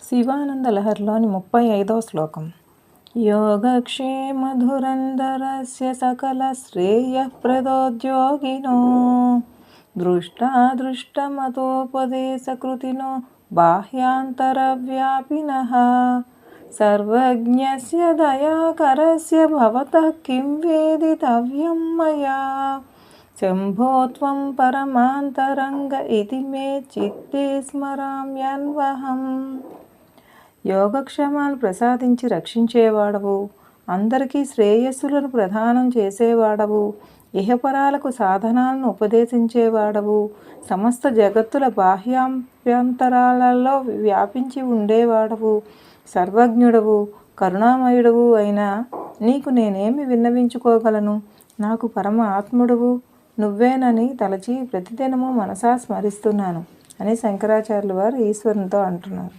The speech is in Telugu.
శివానంద లహరిలోని 35వ శ్లోకం. యోగక్షేమధురంధరస్య సకల శ్రేయఃప్రదోద్యోగినో దృష్టాదృష్టమతోపదేశకృతినో బాహ్యాంతరవ్యాపినః సర్వజ్ఞస్య దయాకరస్య భవతః కిం వేదితవ్యం మయా శంభో త్వం పరమాంతరంగ ఇతి మే చిత్తే స్మరామ్యన్వహం. యోగక్షేమాలు ప్రసాదించి రక్షించేవాడవు, అందరికీ శ్రేయస్సులను ప్రదానం చేసేవాడవు, ఇహపరాలకు సాధనాలను ఉపదేశించేవాడవు, సమస్త జగత్తుల బాహ్యాభ్యంతరాలలో వ్యాపించి ఉండేవాడవు, సర్వజ్ఞుడవు, కరుణామయుడవు అయినా నీకు నేనేమి విన్నవించుకోగలను? నాకు పరమ ఆత్ముడవు నువ్వేనని తలచి ప్రతిదినము మనసా స్మరిస్తున్నాను అని శంకరాచార్యుల వారు ఈశ్వరునితో అంటున్నారు.